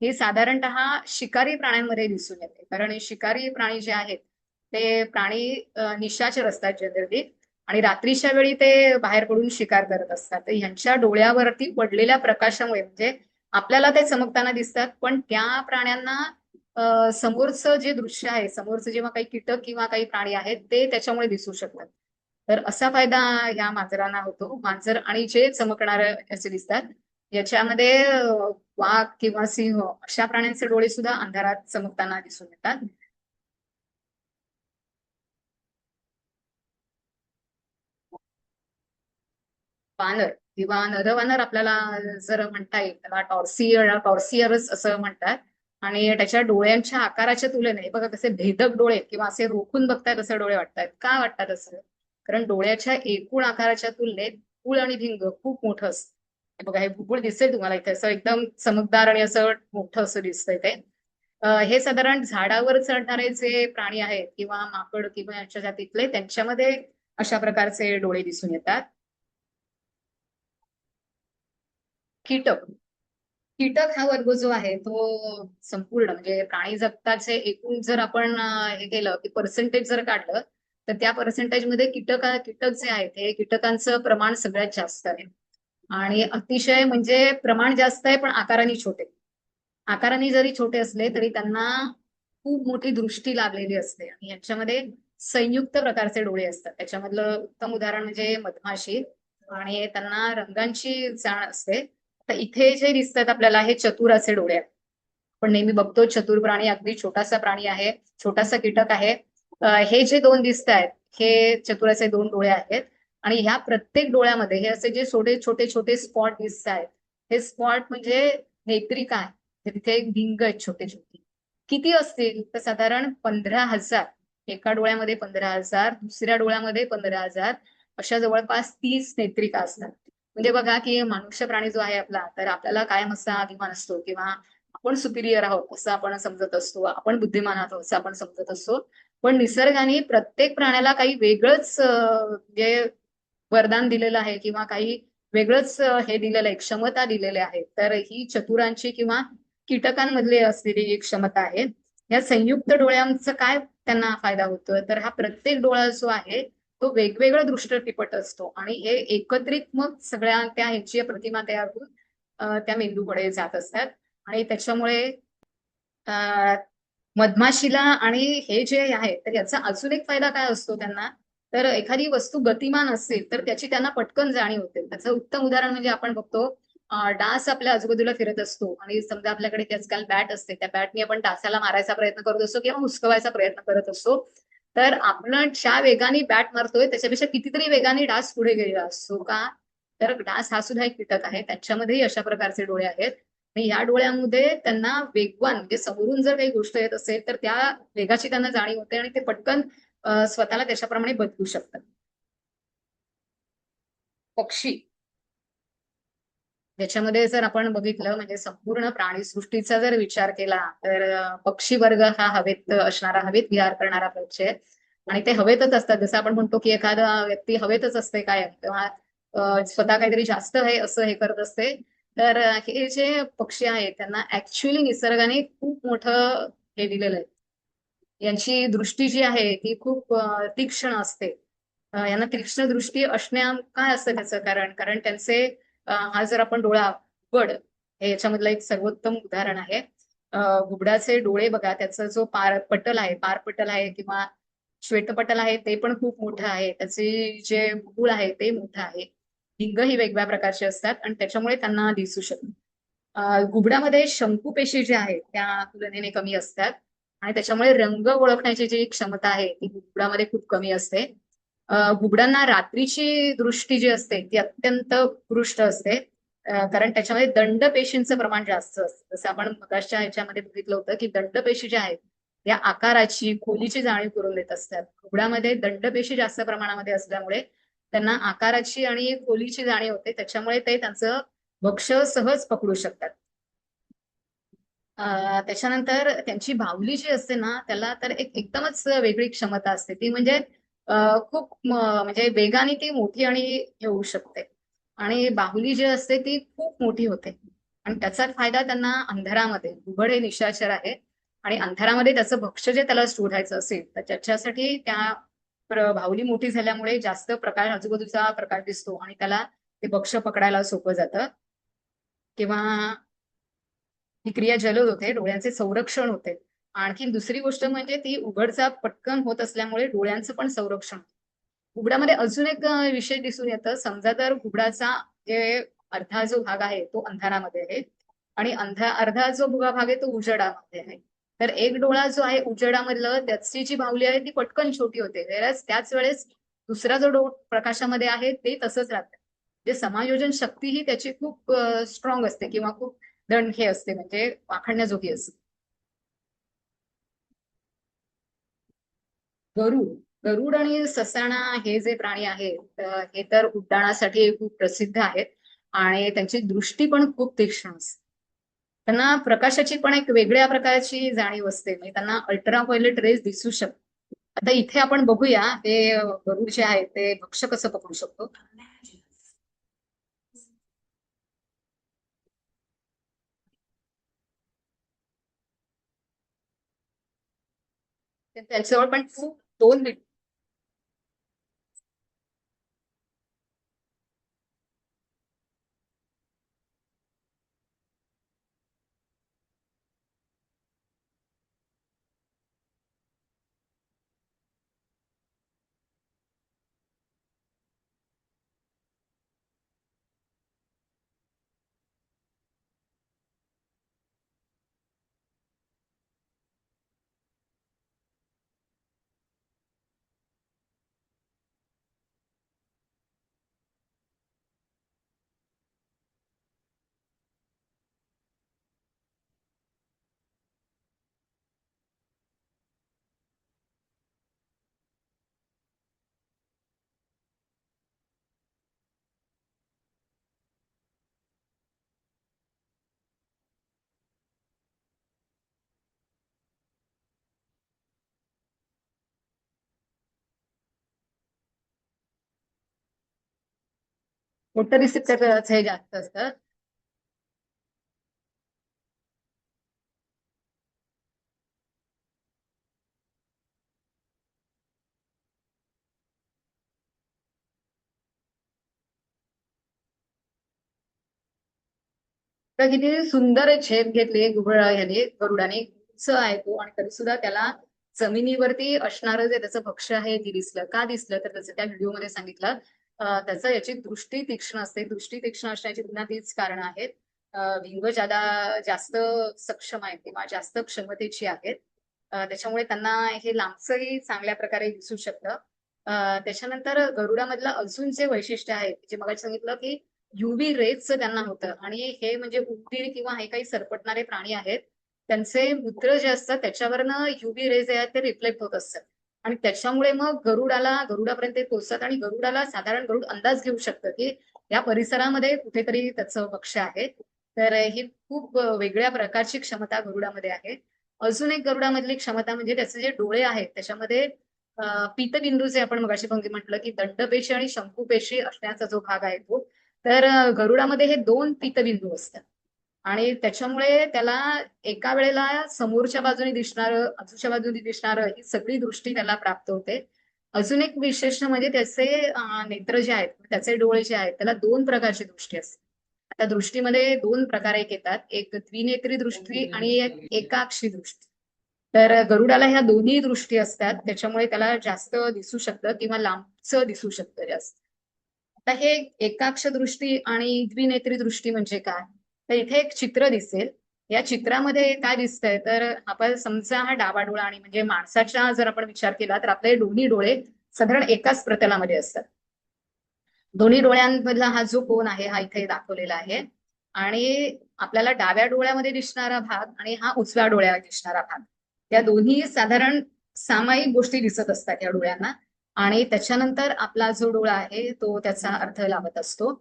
A: हे साधारणतः शिकारी प्राण्यांमध्ये दिसून येते. कारण हे शिकारी प्राणी जे आहेत ते प्राणी निशाचर असतात जनरली आणि रात्रीच्या वेळी ते बाहेर पडून शिकार करत असतात. तर ह्यांच्या डोळ्यावरती पडलेल्या प्रकाशामुळे म्हणजे आपल्याला ते चमकताना दिसतात, पण त्या प्राण्यांना समोरचं जे दृश्य आहे, समोरचं जेव्हा काही कीटक किंवा काही प्राणी आहेत ते त्याच्यामुळे दिसू शकतात. तर असा फायदा ह्या मांजरांना होतो. मांजर आणि जे चमकणारे असे दिसतात याच्यामध्ये वाघ किंवा सिंह अशा प्राण्यांचे डोळे सुद्धा अंधारात चमकताना दिसून येतात. वानर किंवा नरवानर आपल्याला जर म्हणता येईल त्याला टॉर्सियरच असं म्हणतात. आणि त्याच्या डोळ्यांच्या आकाराच्या तुलनेत बघा कसे भेदक डोळे किंवा असे रोखून बघतायत असे डोळे वाटतात. का वाटतात असं? कारण डोळ्याच्या एकूण आकाराच्या तुलनेत बुळ आणि भिंग खूप मोठं असतं. हे बघा हे बुळ दिसतंय तुम्हाला इथे असं एकदम चमकदार आणि असं मोठं असं दिसतंय ते. हे साधारण झाडावर चढणारे जे प्राणी आहेत किंवा माकड किंवा यांच्या जातीतले त्यांच्यामध्ये अशा प्रकारचे डोळे दिसून येतात. कीटक कीटक हा वर्ग जो आहे तो संपूर्ण म्हणजे प्राणी जगताचे एकूण जर आपण हे केलं की पर्सेंटेज जर काढलं तर त्या पर्सेंटेज मध्ये कीटक जे आहेत हे कीटकांचं प्रमाण सगळ्यात जास्त आहे. आणि अतिशय म्हणजे प्रमाण जास्त आहे पण आकाराने छोटे. आकाराने जरी छोटे असले तरी त्यांना खूप मोठी दृष्टी लाभलेली असते आणि यांच्यामध्ये संयुक्त प्रकारचे डोळे असतात. त्याच्यामधलं उत्तम उदाहरण म्हणजे मधमाशी आणि त्यांना रंगांची जाण असते. तर इथे जे दिसतात आपल्याला हे चतुराचे डोळे आहेत. आपण नेहमी बघतो चतुर प्राणी अगदी छोटासा प्राणी आहे, छोटासा कीटक आहे. हे जे दोन दिसत आहेत हे चतुराचे दोन डोळे आहेत. आणि ह्या प्रत्येक डोळ्यामध्ये हे असे जे छोटे छोटे छोटे स्पॉट दिसत आहेत हे स्पॉट म्हणजे नेत्रिका आहे. तर तिथे एक भिंग आहेत छोटे छोटे. किती असतील तर साधारण 15,000. एका डोळ्यामध्ये 15,000, दुसऱ्या डोळ्यामध्ये 15,000, अशा जवळपास 30 नेत्रिका असतात. म्हणजे बघा की मनुष्य प्राणी जो आहे आपला तर आपल्याला कायम असा अभिमान असतो किंवा आपण सुपिरियर आहोत असं आपण समजत असतो, आपण बुद्धिमान आहोत असं आपण समजत असतो. पण निसर्गाने प्रत्येक प्राण्याला काही वेगळंच म्हणजे वरदान दिलेलं आहे किंवा काही वेगळंच हे दिलेलं आहे, क्षमता दिलेल्या आहे. तर ही चतुरांची किंवा कीटकांमधली असलेली एक क्षमता आहे. या संयुक्त डोळ्यांचा काय त्यांना फायदा होतोय तर हा प्रत्येक डोळा जो आहे तो वेगवेगळा दृष्टिपट असतो आणि हे एकत्रित मग सगळ्या त्या ह्याची प्रतिमा तयार होऊन त्या मेंदूकडे जात असतात. आणि त्याच्यामुळे अ, मधमाशीला आणि हे जे आहे तर याचा अजून एक फायदा काय असतो त्यांना तर एखादी वस्तू गतिमान असेल तर त्याची त्यांना पटकन जाणीव होते. त्याचं उत्तम उदाहरण म्हणजे आपण बघतो डास आपल्या आजूबाजूला फिरत असतो आणि समजा आपल्याकडे ती आजकाल बॅट असते त्या बॅटने आपण डासाला मारायचा प्रयत्न करत असतो किंवा हुसकवायचा प्रयत्न करत असतो. तर आपण ज्या वेगाने बॅट मारतोय त्याच्यापेक्षा कितीतरी वेगाने डास पुढे गेलेला असतो का? तर डास हा सुद्धा एक कीटक आहे. त्याच्यामध्येही अशा प्रकारचे डोळे आहेत. आणि या डोळ्यामध्ये त्यांना वेगवान म्हणजे समोरून जर काही गोष्ट येत असेल तर त्या वेगाची त्यांना जाणीव होते आणि ते पटकन स्वतःला त्याच्याप्रमाणे बदलू शकतात. पक्षी त्याच्यामध्ये जर आपण बघितलं म्हणजे संपूर्ण प्राणीसृष्टीचा जर विचार केला तर पक्षी वर्ग हा हवेत असणारा हवेत विहार करणारा पक्षी आहे. आणि ते हवेतच असतात जसं आपण म्हणतो की एखादा व्यक्ती हवेतच असते काय तेव्हा स्वतः काहीतरी जास्त आहे असं हे करत असते. तर हे जे पक्षी आहेत त्यांना ऍक्च्युली निसर्गाने खूप मोठं हे दिलेलं आहे. यांची दृष्टी जी आहे ती खूप तीक्ष्ण असते. यांना तीक्ष्ण दृष्टी असण्या काय असतं त्याचं कारण कारण त्यांचे हा जर आपण डोळा घुबड हे याच्यामधलं एक सर्वोत्तम उदाहरण आहे. घुबडाचे डोळे बघा त्याचा जो पारपटल आहे किंवा श्वेतपटल आहे ते पण खूप मोठं आहे. त्याचे जे बुबुळ आहे ते मोठं आहे. भिंग ही वेगवेगळ्या प्रकारचे असतात आणि त्याच्यामुळे त्यांना दिसू शकतं. घुबडामध्ये शंकूपेशी ज्या आहेत त्या तुलनेने कमी असतात आणि त्याच्यामुळे रंग ओळखण्याची जी क्षमता आहे ती घुबडामध्ये खूप कमी असते. घुबडांना रात्रीची दृष्टी जी असते ती अत्यंत उत्कृष्ट असते. कारण त्याच्यामध्ये दंडपेशींचं प्रमाण जास्त असतं. जसं आपण मगाच्या ह्याच्यामध्ये बघितलं होतं की दंडपेशी ज्या आहेत त्या आकाराची खोलीची जाणीव करून देत असतात. घुबडामध्ये दंडपेशी जास्त प्रमाणामध्ये असल्यामुळे त्यांना आकाराची आणि खोलीची जाणीव होते. त्याच्यामुळे ते त्यांचं भक्ष्य सहज पकडू शकतात. त्याच्यानंतर त्यांची बाहुली जी असते ना त्याला तर एक एकदमच वेगळी क्षमता असते ती म्हणजे खूप म्हणजे वेगाने ती मोठी आणि हे होऊ शकते. आणि बाहुली जी असते ती खूप मोठी होते. आणि त्याचा फायदा त्यांना अंधारामध्ये, घुबड हे निशाचर आहे आणि अंधारामध्ये त्याचं भक्ष्य जे त्याला शोधायचं असेल तर त्याच्यासाठी त्या भावली मोठी झाल्यामुळे जास्त प्रकाश, आजूबाजूचा प्रकाश दिसतो आणि त्याला ते भक्ष्य पकडायला सोपं जातं. किंवा ही क्रिया जलद होते, डोळ्यांचे संरक्षण होते. आणखी दुसरी गोष्ट म्हणजे ती उघडझाप पटकन होत असल्यामुळे डोळ्यांचं पण संरक्षण होतं. घुबडामध्ये अजून एक विषय दिसून येतं. समजा तर घुबडाचा जे अर्धा जो भाग आहे तो अंधारामध्ये आहे आणि अर्धा जो भुगा भाग आहे तो उजेडामध्ये आहे. तर एक डोळा जो आहे उजेडामधलं त्याची जी बाहुली आहे ती पटकन छोटी होते. त्याच वेळेस दुसरा जो प्रकाशामध्ये आहे ते तसंच राहतं. जे समायोजन शक्ती ही त्याची खूप स्ट्रॉंग असते किंवा खूप दणके असते, म्हणजे वाखाणण्याजोगी असते. गरुड गरुड आणि ससाणा हे जे प्राणी आहेत हे तर उड्डाणासाठी खूप प्रसिद्ध आहेत आणि त्यांची दृष्टी पण खूप तीक्ष्ण असते. त्यांना प्रकाशाची पण एक वेगळ्या प्रकारची जाणीव असते, म्हणजे त्यांना अल्ट्रा व्हायोलेट रेज दिसू शकतात. आता इथे आपण बघूया ते गरुड जे आहे ते भक्ष्य कसं पकडू शकतो. त्यांच्याजवळ पण खूप दोन मोठं रिसिप्टर हे जास्त असतं. तर किती सुंदर झेप घेतली ह्याने गरुडाने, उंच आहे तो आणि तरी सुद्धा त्याला जमिनीवरती असणारं जे त्याचं भक्ष्य आहे ते दिसलं. का दिसलं तर त्याचं त्या व्हिडिओमध्ये सांगितलं त्याचं याची दृष्टी तीक्ष्ण असते. दृष्टी तीक्ष्ण असण्याची पुन्हा तीच कारण आहेत. भिंग ज्यादा जास्त सक्षम आहेत किंवा जास्त क्षमतेची आहेत. त्याच्यामुळे त्यांना हे लांबचंही चांगल्या प्रकारे दिसू शकतं. त्याच्यानंतर गरुडामधलं अजून जे वैशिष्ट्य आहे, जे मगाशी सांगितलं की युव्ही रेजचं त्यांना होतं आणि हे म्हणजे उंदीर किंवा हे काही सरपटणारे प्राणी आहेत त्यांचे मूत्र जे असतात त्याच्यावरनं युव्ही रेज आहेत ते रिफ्लेक्ट होत असतात आणि त्याच्यामुळे मग गरुडापर्यंत ते पोहोचतात आणि गरुडाला साधारण गरुड अंदाज घेऊ शकतं की या परिसरामध्ये कुठेतरी त्याचं भक्ष्य आहे. तर ही खूप वेगळ्या प्रकारची क्षमता गरुडामध्ये आहे. अजून एक गरुडामधली क्षमता म्हणजे त्याचे जे डोळे आहेत त्याच्यामध्ये पीतबिंदू जे आपण मगाशी म्हटलं की दंडपेशी आणि शंकुपेशी असण्याचा जो भाग आहे तो, तर गरुडामध्ये हे दोन पीतबिंदू असतात आणि त्याच्यामुळे त्याला एका वेळेला समोरच्या बाजूने दिसणारं, बाजूच्या बाजूने दिसणारं ही सगळी दृष्टी त्याला प्राप्त होते. अजून एक विशेष म्हणजे त्याचे नेत्र जे आहेत, त्याचे डोळे जे आहेत त्याला दोन प्रकारची दृष्टी असते. आता दृष्टीमध्ये दोन प्रकार एक येतात, एक द्विनेत्री दृष्टी आणि एक एकाक्षी दृष्टी. तर गरुडाला ह्या दोन्ही दृष्टी असतात त्याच्यामुळे त्याला जास्त दिसू शकतं किंवा लांबचं दिसू शकतं जास्त. आता हे एकाक्ष दृष्टी आणि द्विनेत्री दृष्टी म्हणजे काय, तर इथे एक चित्र दिसेल. या चित्रामध्ये काय दिसतंय तर आपण समजा हा डावा डोळा आणि म्हणजे माणसाच्या जर आपण विचार केला तर आपले दोन्ही डोळे साधारण एकाच प्रतलामध्ये असतात. दोन्ही डोळ्यांमधला हा जो कोन आहे हा इथे दाखवलेला आहे आणि आपल्याला डाव्या डोळ्यामध्ये दिसणारा भाग आणि हा उजव्या डोळ्यात दिसणारा भाग, या दोन्ही साधारण सामायिक गोष्टी दिसत असतात या डोळ्यांना आणि त्याच्यानंतर आपला जो डोळा आहे तो त्याचा अर्थ लावत असतो.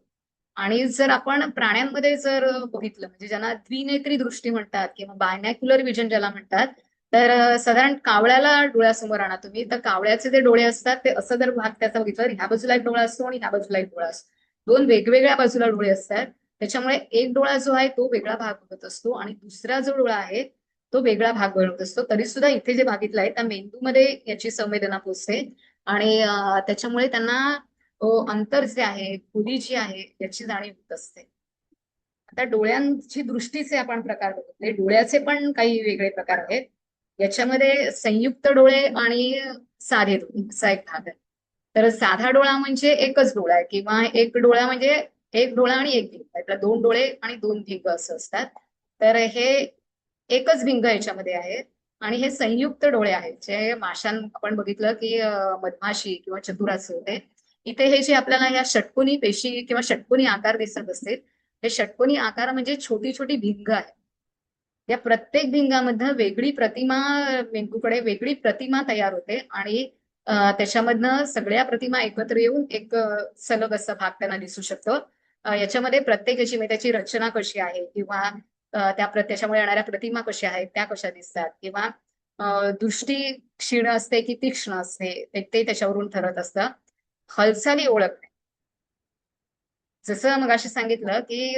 A: आणि जर आपण प्राण्यांमध्ये जर बघितलं म्हणजे ज्यांना द्विनेत्री दृष्टी म्हणतात किंवा बायनॅक्युलर विजन ज्याला म्हणतात, तर साधारण कावळ्याला डोळ्यासमोर आणा तुम्ही, तर कावळ्याचे ते डोळे असतात ते असं जर भाग त्याचा बघितलं तर ह्या बाजूला एक डोळा असतो आणि ह्या बाजूला एक डोळा असतो. दोन वेगवेगळ्या बाजूला डोळे असतात त्याच्यामुळे एक डोळा जो आहे तो वेगळा भाग बघत असतो आणि दुसरा जो डोळा आहे तो वेगळा भाग बघत असतो. तरी सुद्धा इथे जे बघितलं आहे त्या मेंदूमध्ये याची संवेदना पोचते आणि त्याच्यामुळे त्यांना अंतर जे आहे, खोली जी आहे याची जाणीव होत असते. आता डोळ्यांची दृष्टीचे आपण प्रकार बघितले, डोळ्याचे पण काही वेगळे प्रकार आहेत. याच्यामध्ये संयुक्त डोळे आणि साधे डोळे असा एक भाग आहे. तर साधा डोळा म्हणजे एकच डोळा आहे किंवा एक डोळा म्हणजे एक डोळा आणि एक भिंग. आपल्या दोन डोळे आणि दोन भिंग असं असतात. तर हे एकच भिंग याच्यामध्ये आहे आणि हे संयुक्त डोळे आहेत जे माशां आपण बघितलं की मधमाशी किंवा चतुराचे होते. इथे हे जे आपल्याला या षटकोनी पेशी किंवा षटकोनी आकार दिसत असतील, हे षटकोनी आकार म्हणजे छोटी छोटी भिंग आहे. या प्रत्येक भिंगामधनं वेगळी प्रतिमा, मेंदूकडे वेगळी प्रतिमा तयार होते आणि त्याच्यामधनं सगळ्या प्रतिमा एकत्र येऊन एक सलग असा भाग त्यांना दिसू शकतो. याच्यामध्ये प्रत्येकाची म्हणजे त्याची रचना कशी आहे किंवा त्याच्यामुळे येणाऱ्या प्रतिमा कशा आहेत त्या कशा दिसतात किंवा दृष्टी क्षीण असते की तीक्ष्ण असते ते त्याच्यावरून ठरत असतं. हालचाली ओळखणे, जसं मगाशी सांगितलं की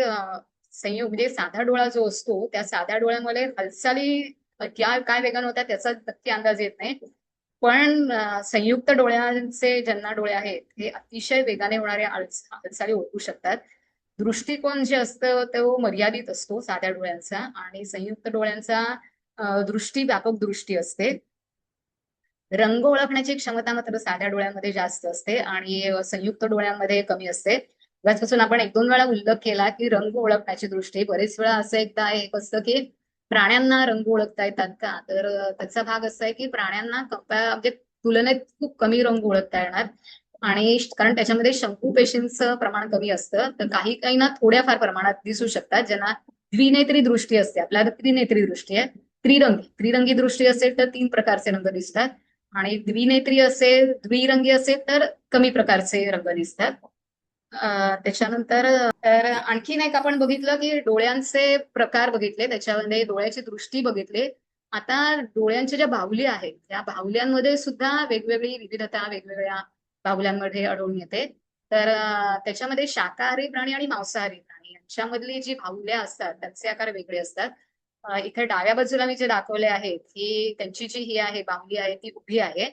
A: संयोग म्हणजे साधा डोळा जो असतो त्या साध्या डोळ्यामध्ये हालचाली काय वेगाने होतात त्याचा नक्की अंदाज येत नाही. पण संयुक्त डोळ्यांचे ज्यांना डोळे आहेत हे अतिशय वेगाने होणाऱ्या हालचाली ओळखू शकतात. दृष्टिकोन जे असतं तो मर्यादित असतो साध्या डोळ्यांचा आणि संयुक्त डोळ्यांचा दृष्टी व्यापक दृष्टी असते. रंग ओळखण्याची क्षमता मात्र साध्या डोळ्यांमध्ये जास्त असते आणि संयुक्त डोळ्यांमध्ये कमी असते. त्याचपासून आपण एक दोन वेळा उल्लेख केला की रंग ओळखण्याची दृष्टी, बरेच वेळा असं एकदा एक असतं की प्राण्यांना रंग ओळखता येतात का, तर त्याचा भाग असा आहे की प्राण्यांना म्हणजे तुलनेत खूप कमी रंग ओळखता येणार आणि कारण त्याच्यामध्ये शंकू पेशींचं प्रमाण कमी असतं. तर काही काहींना थोड्याफार प्रमाणात दिसू शकतात ज्यांना द्विनेत्री दृष्टी असते. आपल्याला त्रिनेत्री दृष्टी आहे. त्रिरंगी दृष्टी असेल तर 3 प्रकारचे रंग दिसतात आणि द्विनेत्री असेल, द्विरंगी असेल तर कमी प्रकारचे रंग दिसतात. त्याच्यानंतर तर आणखीन एक आपण बघितलं की डोळ्यांचे प्रकार बघितले, त्याच्यामध्ये डोळ्याची दृष्टी बघितली. आता डोळ्यांच्या ज्या बाहुल्या आहेत त्या बाहुल्यांमध्ये सुद्धा वेगवेगळी विविधता वेगवेगळ्या बाहुल्यांमध्ये आढळून येते. तर त्याच्यामध्ये शाकाहारी प्राणी आणि मांसाहारी प्राणी यांच्यामधली जी बाहुल्या असतात त्यांचे आकार वेगळे असतात. इथे डाव्या बाजूला मी जे दाखवले आहेत ही त्यांची जी ही आहे बाहुली आहे ती उभी आहे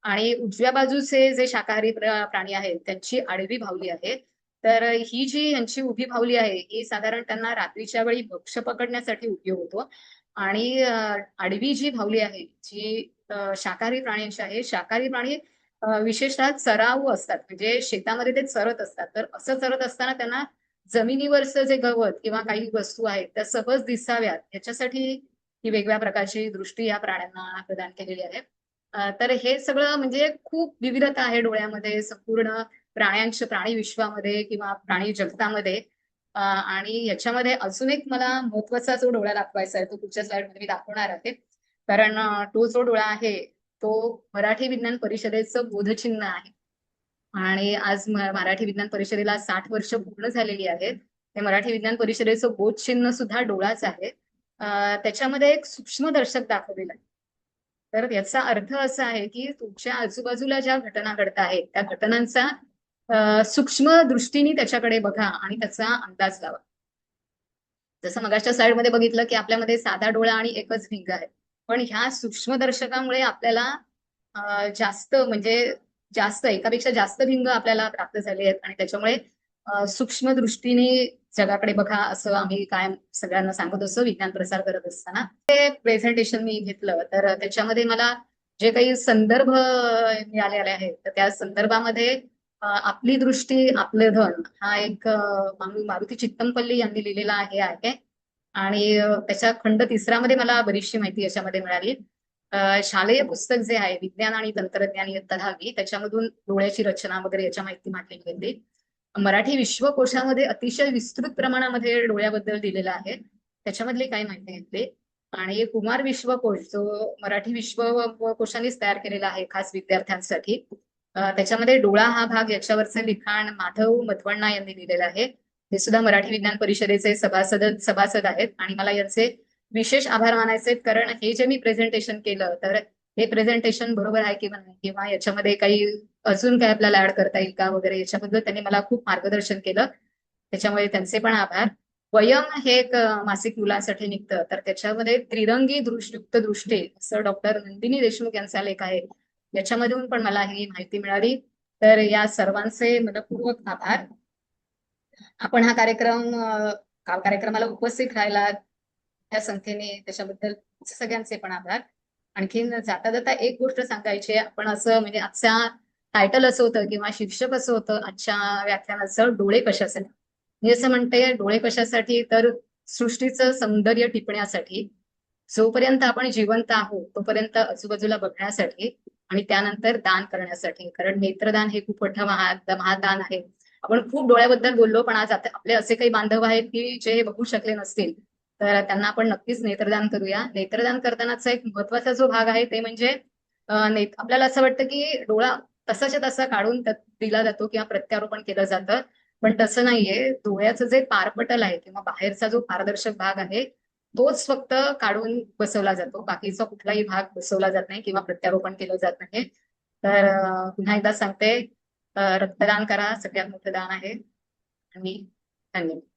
A: आणि उजव्या बाजूचे जे शाकाहारी प्राणी आहेत त्यांची आडवी बाहुली आहे. तर ही जी यांची उभी बाहुली आहे ही साधारण त्यांना रात्रीच्या वेळी भक्ष्य पकडण्यासाठी उपयोग होतो आणि आडवी जी बाहुली आहे जी शाकाहारी प्राण्यांची आहे, शाकाहारी प्राणी विशेषतः चरावू असतात म्हणजे शेतामध्ये ते चरत असतात. तर असं चरत असताना त्यांना जमिनीवरचं जे गवत किंवा काही वस्तू आहेत त्या सहज दिसाव्यात याच्यासाठी ही वेगवेगळ्या प्रकारची दृष्टी या प्राण्यांना प्रदान केलेली आहे. तर हे सगळं म्हणजे खूप विविधता आहे डोळ्यामध्ये संपूर्ण प्राणी विश्वामध्ये किंवा प्राणी जगतामध्ये. आणि याच्यामध्ये अजून एक मला महत्वाचा जो डोळा दाखवायचा आहे तो पुढच्या स्लाइडमध्ये मी दाखवणार आहे. कारण तो जो डोळा आहे तो मराठी विज्ञान परिषदेचं बोधचिन्ह आहे आणि आज मराठी विज्ञान परिषदेला 60 वर्ष पूर्ण झालेली आहेत. ते मराठी विज्ञान परिषदेचं बोधचिन्ह सुद्धा डोळाच आहे. त्याच्यामध्ये एक सूक्ष्मदर्शक दाखवलेला आहे. तर याचा अर्थ असा आहे की तुमच्या आजूबाजूला ज्या घटना घडत आहेत त्या घटनांचा सूक्ष्म दृष्टीने त्याच्याकडे बघा आणि त्याचा अंदाज लावा. जसं मगाच्या स्लाइडमध्ये बघितलं की आपल्यामध्ये साधा डोळा आणि एकच भिंग आहे, पण ह्या सूक्ष्मदर्शकामुळे आपल्याला जास्त म्हणजे जास्त एकापेक्षा जास्त भिंग आपल्याला प्राप्त झाले आहेत आणि त्याच्यामुळे सूक्ष्म दृष्टीने जगाकडे बघा असं आम्ही कायम सगळ्यांना सांगत असतो विज्ञान प्रसार करत असताना. ते प्रेझेंटेशन मी घेतलं तर त्याच्यामध्ये मला जे काही संदर्भ मिळालेले आहेत तर त्या संदर्भामध्ये आपली दृष्टी आपले धन हा एक मारुती चित्तमपल्ली यांनी लिहिलेला आहे आणि त्याच्या खंड 3 मध्ये मला बरीचशी माहिती याच्यामध्ये मिळाली. शालेय पुस्तक जे आहे विज्ञान आणि तंत्रज्ञान इयत्ता 10वी त्याच्यामधून डोळ्याची रचना वगैरे याच्या माहिती मांडलेली होती. मराठी विश्वकोशामध्ये अतिशय विस्तृत प्रमाणामध्ये डोळ्याबद्दल दिलेलं आहे, त्याच्यामधली काही माहिती घेतली. आणि कुमार विश्वकोश जो मराठी विश्वकोशानेच तयार केलेला आहे खास विद्यार्थ्यांसाठी. त्याच्यामध्ये डोळा हा भाग याच्यावरचे लिखाण माधव मधवण्णा यांनी लिहिलेलं आहे. हे सुद्धा मराठी विज्ञान परिषदेचे सभासद आहेत आणि मला यांचे विशेष आभार मानायचे कारण हे जे मी प्रेझेंटेशन केलं तर हे प्रेझेंटेशन बरोबर आहे किंवा नाही किंवा याच्यामध्ये काही अजून काय आपल्याला ऍड करता येईल का वगैरे याच्याबद्दल त्यांनी मला खूप मार्गदर्शन केलं. त्याच्यामुळे त्यांचे पण आभार. वयम हे एक मासिक मुलांसाठी निघतं, तर त्याच्यामध्ये त्रिरंगी दृष्टयुक्त दृष्टे असं डॉक्टर नंदिनी देशमुख यांचा लेख आहे. याच्यामधून पण मला ही माहिती मिळाली. तर या सर्वांचे मनपूर्वक आभार. आपण हा कार्यक्रमाला उपस्थित राहिला त्या संख्येने, त्याच्याबद्दल सगळ्यांचे पण आभार. आणखीन जाता जाता एक गोष्ट सांगायची आहे. आपण असं म्हणजे आजच्या टायटल असं होतं किंवा शीर्षक असं होतं आजच्या व्याख्यानाचं, डोळे कशासाठी. मी असं म्हणते, डोळे कशासाठी, तर सृष्टीचं सौंदर्य टिपण्यासाठी. जोपर्यंत आपण जिवंत आहोत तोपर्यंत आजूबाजूला बघण्यासाठी आणि त्यानंतर दान करण्यासाठी. कारण नेत्रदान हे खूप मोठं महादान आहे. आपण खूप डोळ्याबद्दल बोललो, पण आज आता आपले असे काही बांधव आहेत की जे बघू शकले नसतील, तर त्यांना आपण नक्कीच नेत्रदान करूया. नेत्रदान करतानाचा एक महत्वाचा जो भाग आहे ते म्हणजे आपल्याला असं वाटतं की डोळा तसाच्या तसा काढून दिला जातो किंवा प्रत्यारोपण केलं जातं, पण तसं नाहीये. डोळ्याचं जे पारपटल आहे किंवा बाहेरचा जो पारदर्शक भाग आहे तोच फक्त काढून बसवला जातो, बाकीचा कुठलाही भाग बसवला जात नाही किंवा प्रत्यारोपण केलं जात नाही. तर पुन्हा एकदा सांगते, रक्तदान करा, सगळ्यात मोठं दान आहे. आणि धन्यवाद.